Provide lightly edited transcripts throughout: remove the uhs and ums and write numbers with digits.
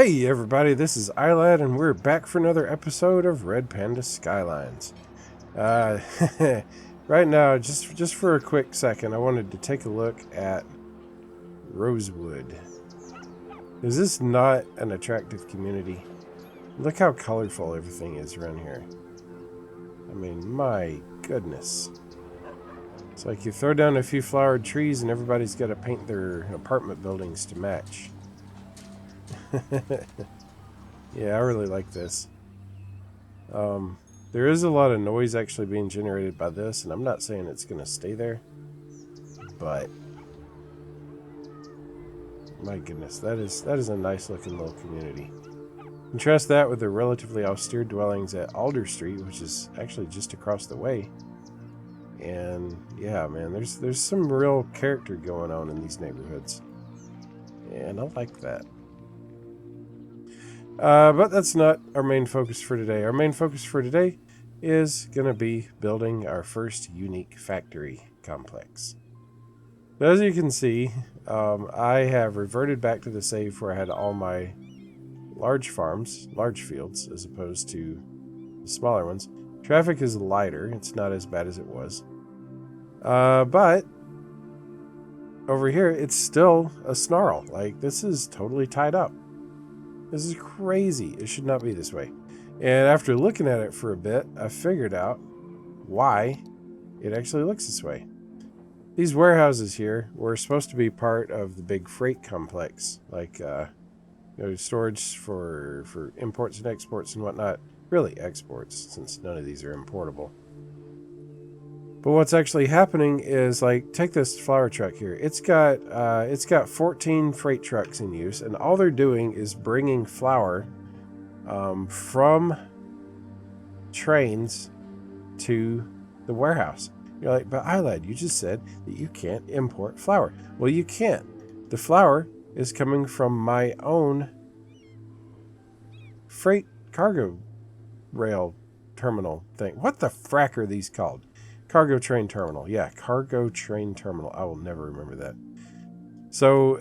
Hey everybody, this is iLad and we're back for another episode of Red Panda Skylines. Right now, just for a quick second, I wanted to take a look at Rosewood. Is this not an attractive community? Look how colorful everything is around here. I mean, my goodness. It's like you throw down a few flowered trees and everybody's got to paint their apartment buildings to match. Yeah, I really like this. There is a lot of noise actually being generated by this, and I'm not saying it's going to stay there, but my goodness, that is a nice looking little community. Contrast that with the relatively austere dwellings at Alder Street, which is actually just across the way. And yeah, man, there's some real character going on in these neighborhoods, and I like that. But that's not our main focus for today. Our main focus for today is going to be building our first unique factory complex. So as you can see, I have reverted back to the save where I had all my large farms, large fields, as opposed to the smaller ones. Traffic is lighter. It's not as bad as it was. But over here, it's still a snarl. Like, this is totally tied up. This is crazy. It should not be this way. And after looking at it for a bit, I figured out why it actually looks this way. These warehouses here were supposed to be part of the big freight complex, like storage for imports and exports and whatnot. Really exports, since none of these are importable. But what's actually happening is, like, take this flower truck here. It's got 14 freight trucks in use, and all they're doing is bringing flour from trains to the warehouse. You're like, but iLad, you just said that you can't import flour. Well, you can't. The flour is coming from my own freight cargo rail terminal thing. What the frack are these called? Cargo train terminal. Yeah, cargo train terminal. I will never remember that. So,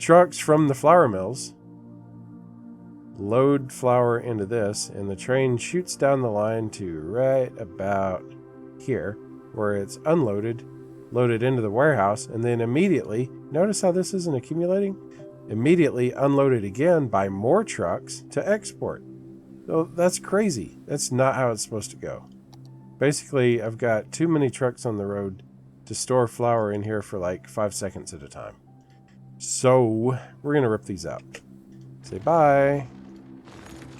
trucks from the flour mills load flour into this, and the train shoots down the line to right about here, where it's unloaded, loaded into the warehouse, and then immediately, notice how this isn't accumulating? Immediately unloaded again by more trucks to export. So that's crazy. That's not how it's supposed to go. Basically, I've got too many trucks on the road to store flour in here for like 5 seconds at a time. So, we're going to rip these out. Say bye.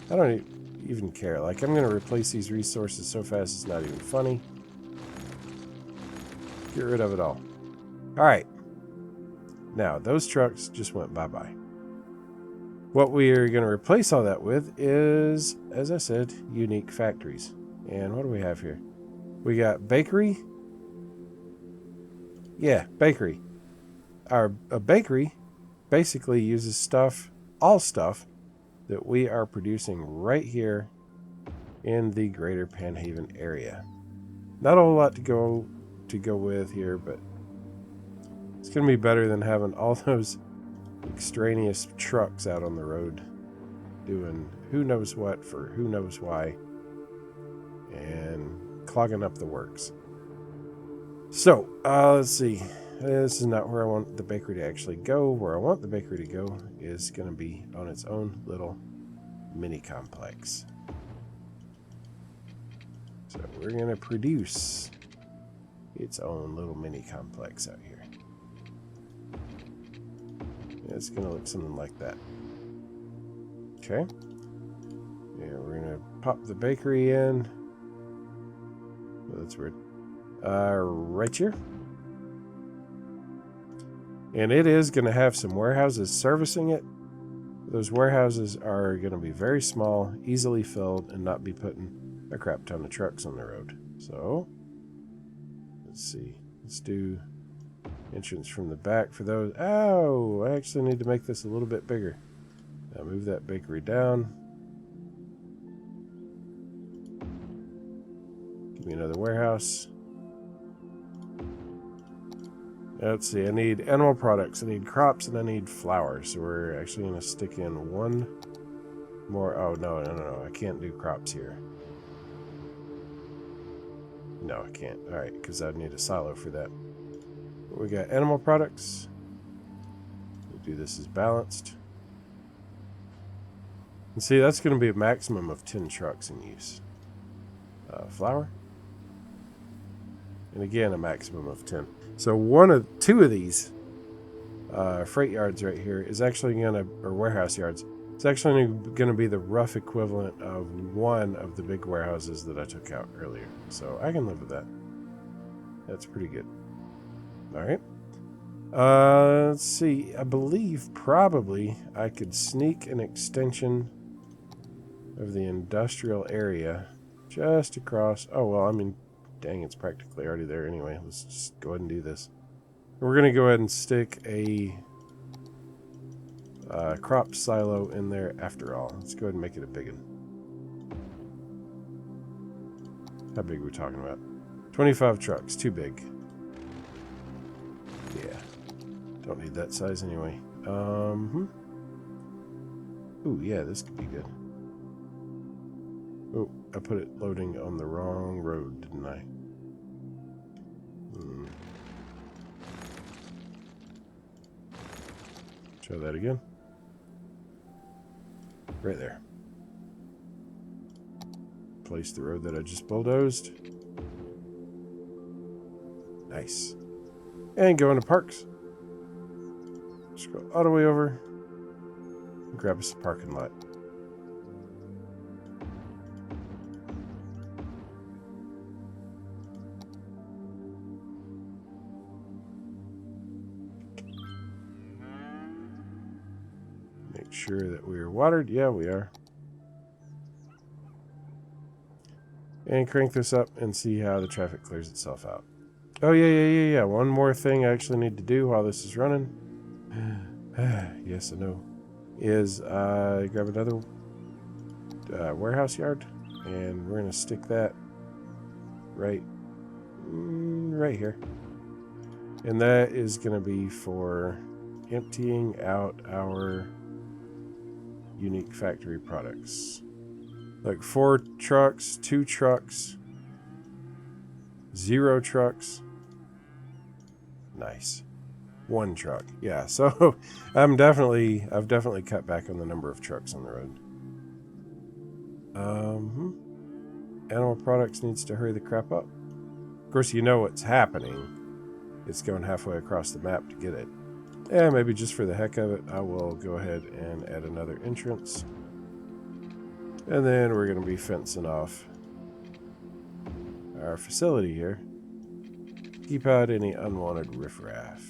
I don't even care. Like, I'm going to replace these resources so fast it's not even funny. Get rid of it all. Alright. Now, those trucks just went bye-bye. What we are going to replace all that with is, as I said, unique factories. And what do we have here? We got bakery. Yeah, bakery. A bakery basically uses stuff, all stuff, that we are producing right here in the greater Panhaven area. Not a whole lot to go with here, but it's going to be better than having all those extraneous trucks out on the road doing who knows what for who knows why and clogging up the works. So, let's see. This is not where I want the bakery to actually go. Where I want the bakery to go is going to be on its own little mini complex. So we're going to produce its own little mini complex out here. It's going to look something like that. Okay. Yeah, we're going to pop the bakery in. Oh, that's weird. Right here. And it is going to have some warehouses servicing it. Those warehouses are going to be very small, easily filled, and not be putting a crap ton of trucks on the road. So, let's see. Let's do entrance from the back for those. Oh, I actually need to make this a little bit bigger. Now move that bakery down. Give me another warehouse. Let's see, I need animal products, I need crops, and I need flowers. So we're actually going to stick in one more. Oh, no. I can't do crops here. No, I can't. Alright, because I'd need a silo for that. But we got animal products. We'll do this as balanced. And see, that's going to be a maximum of 10 trucks in use. Flour. And again, a maximum of 10. So two of these freight yards right here is actually going to, or warehouse yards, it's actually going to be the rough equivalent of one of the big warehouses that I took out earlier. So I can live with that. That's pretty good. All right. Let's see. I believe probably I could sneak an extension of the industrial area just across. Oh, well, I mean, dang, it's practically already there anyway. Let's just go ahead and do this. We're going to go ahead and stick a crop silo in there after all. Let's go ahead and make it a big one. How big are we talking about? 25 trucks. Too big. Yeah. Don't need that size anyway. Ooh, yeah, this could be good. Oh, I put it loading on the wrong road, didn't I? Try that again. Right there. Place the road that I just bulldozed. Nice. And go into parks. Just go all the way over. And grab us a parking lot. Make sure that we are watered. Yeah, we are. And crank this up and see how the traffic clears itself out. Oh, yeah. One more thing I actually need to do while this is running. Yes, I know. Is grab another warehouse yard. And we're going to stick that right here. And that is going to be for emptying out our unique factory products. Like 4 trucks, 2 trucks, 0 trucks. Nice. 1 truck. Yeah, so I've definitely cut back on the number of trucks on the road. Animal products needs to hurry the crap up. Of course, you know what's happening. It's going halfway across the map to get it. Yeah, maybe just for the heck of it, I will go ahead and add another entrance. And then we're going to be fencing off our facility here. Keep out any unwanted riffraff.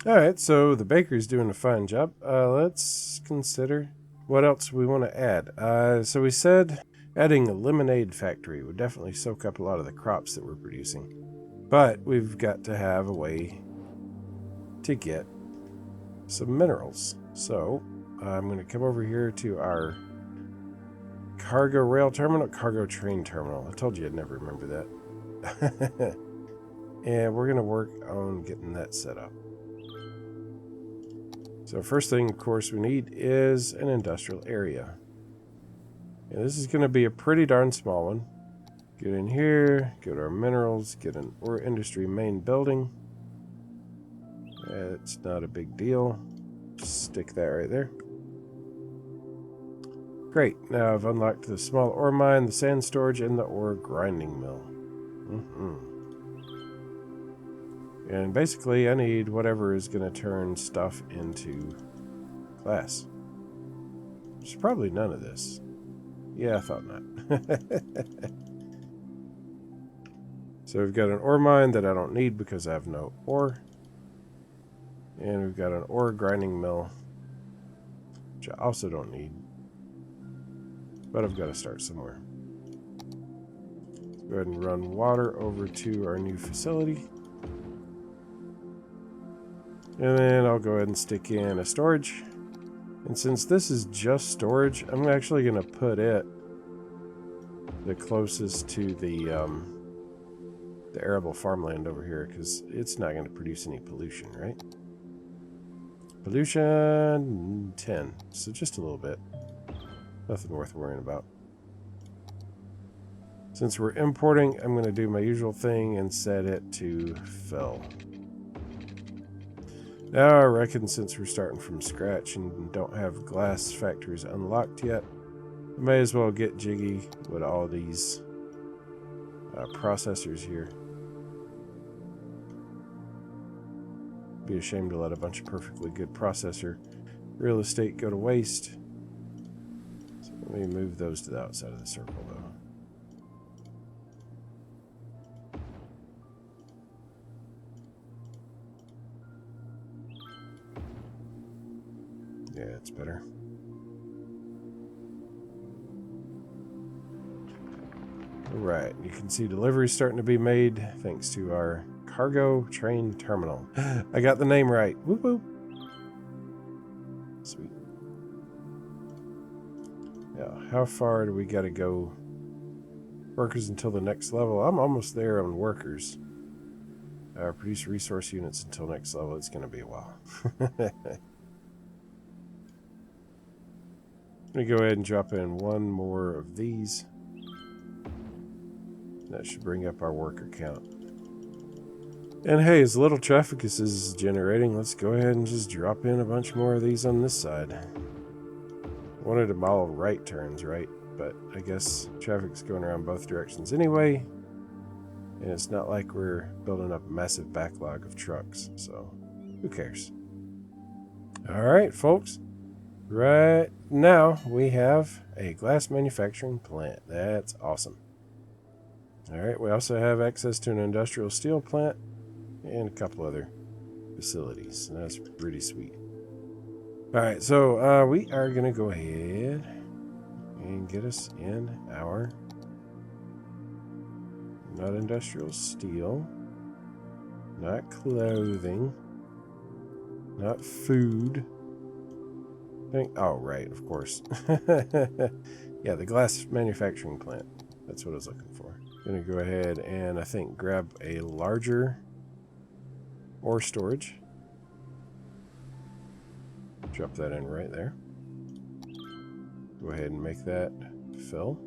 Alright, so the baker's doing a fine job. Let's consider what else we want to add. So we said adding a lemonade factory would definitely soak up a lot of the crops that we're producing. But we've got to have a way to get some minerals. So I'm going to come over here to our cargo rail terminal, cargo train terminal. I told you I'd never remember that. And we're going to work on getting that set up. So first thing, of course, we need is an industrial area. And this is going to be a pretty darn small one. Get in here, go to our minerals, get an ore industry main building. It's not a big deal. Just stick that right there. Great. Now I've unlocked the small ore mine, the sand storage, and the ore grinding mill. And basically, I need whatever is going to turn stuff into glass. There's probably none of this. Yeah, I thought not. So we've got an ore mine that I don't need because I have no ore. And we've got an ore grinding mill, which I also don't need. But I've got to start somewhere. Go ahead and run water over to our new facility. And then I'll go ahead and stick in a storage. And since this is just storage, I'm actually going to put it the closest to the the arable farmland over here because it's not going to produce any pollution, right? Pollution 10, so just a little bit. Nothing worth worrying about. Since we're importing, I'm going to do my usual thing and set it to fill. Now I reckon since we're starting from scratch and don't have glass factories unlocked yet, I may as well get jiggy with all these processors here. Be ashamed to let a bunch of perfectly good processor real estate go to waste. So let me move those to the outside of the circle though. Yeah, it's better. Alright, you can see deliveries starting to be made thanks to our cargo train terminal. I got the name right. Whoop whoop. Sweet. Now, how far do we got to go? Workers until the next level. I'm almost there on workers. Produce resource units until next level. It's going to be a while. Let me go ahead and drop in one more of these. That should bring up our worker count. And hey, as little traffic as this is generating, let's go ahead and just drop in a bunch more of these on this side. I wanted to model right turns, right? But I guess traffic's going around both directions anyway. And it's not like we're building up a massive backlog of trucks, so who cares? Alright, folks. Right now, we have a glass manufacturing plant. That's awesome. Alright, we also have access to an industrial steel plant and a couple other facilities. That's pretty sweet. Alright, so we are going to go ahead and get us in our not industrial steel, not clothing, not food. Oh, right, of course. Yeah, the glass manufacturing plant. That's what I was looking for. Gonna go ahead and I think grab a larger ore storage. Drop that in right there. Go ahead and make that fill.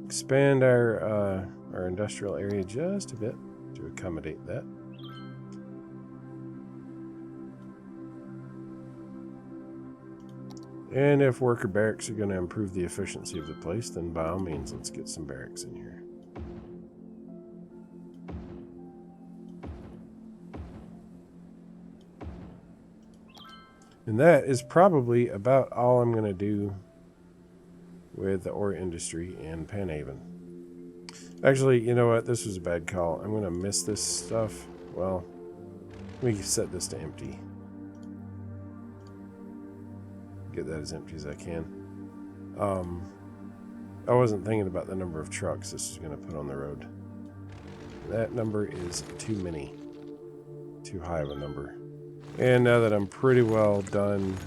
Expand our industrial area just a bit to accommodate that. And if worker barracks are going to improve the efficiency of the place, then by all means, let's get some barracks in here. And that is probably about all I'm going to do with the ore industry in Panhaven. Actually, you know what? This was a bad call. I'm going to miss this stuff. Well, we can set this to empty. Get that as empty as I can. I wasn't thinking about the number of trucks this is going to put on the road. That number is too many. Too high of a number. And now that I'm pretty well done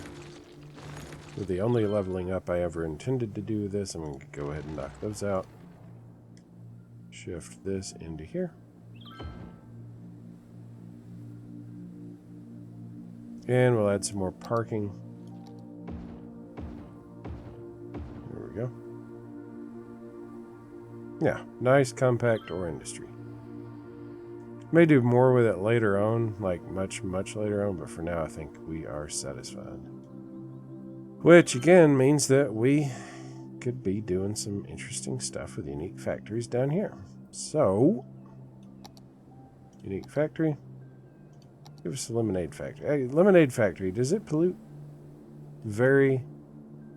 with the only leveling up I ever intended to do with this, I'm going to go ahead and knock those out. Shift this into here. And we'll add some more parking. There we go. Yeah, nice compact ore industry. May do more with it later on, like much later on, but for now I think we are satisfied. Which again means that we could be doing some interesting stuff with unique factories down here. So, unique factory. Give us a lemonade factory. Hey, lemonade factory, does it pollute? Very,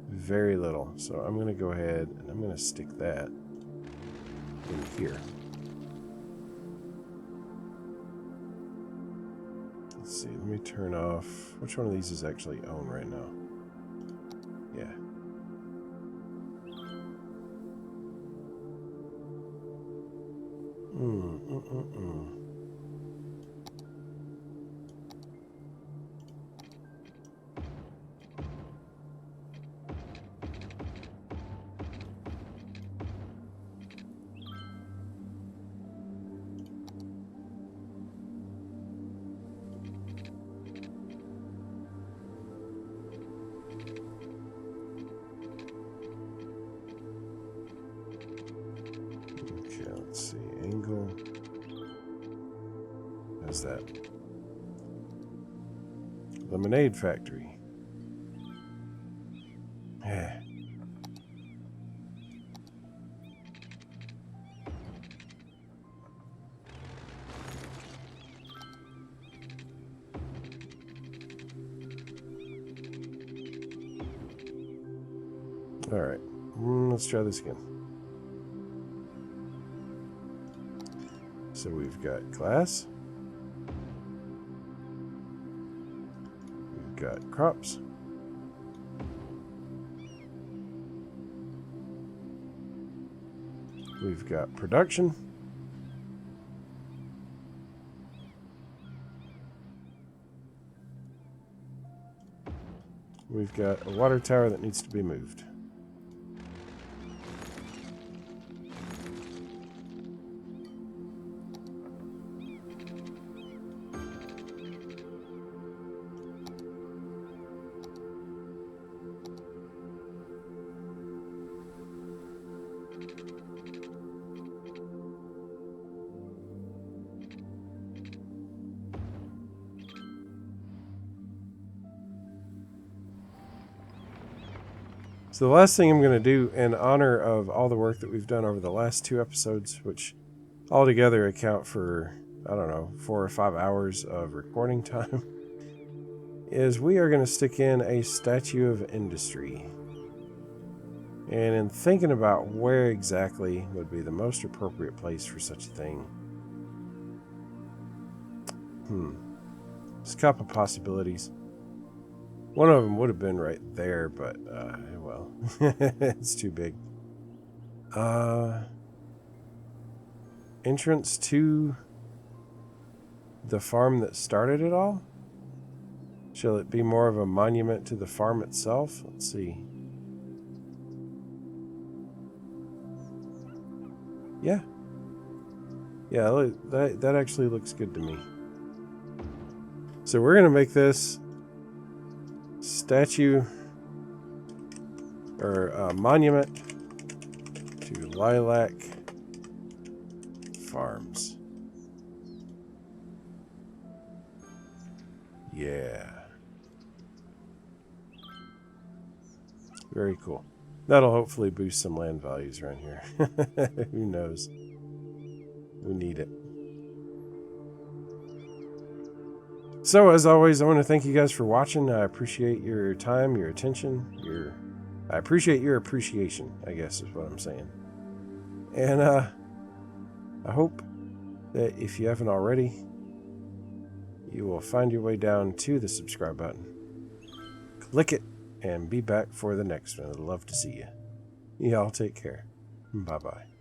very little. So I'm going to go ahead and I'm going to stick that in here. Let's see, let me turn off. Which one of these is actually on right now? Yeah. is that? Lemonade factory. Yeah. Alright, let's try this again. So we've got glass. We've got crops. We've got production. We've got a water tower that needs to be moved. So the last thing I'm going to do in honor of all the work that we've done over the last 2 episodes, which altogether account for, I don't know, 4 or 5 hours of recording time, is we are going to stick in a statue of industry. And in thinking about where exactly would be the most appropriate place for such a thing, there's a couple of possibilities. One of them would have been right there, but, well, it's too big. Entrance to the farm that started it all? Shall it be more of a monument to the farm itself? Let's see. Yeah. Yeah, that actually looks good to me. So we're going to make this statue or monument to Lilac Farms. Yeah. Very cool. That'll hopefully boost some land values around here. Who knows? We need it. So, as always, I want to thank you guys for watching. I appreciate your time, your attention, I appreciate your appreciation, I guess is what I'm saying. And I hope that if you haven't already, you will find your way down to the subscribe button. Click it and be back for the next one. I'd love to see you. Y'all take care. Bye-bye.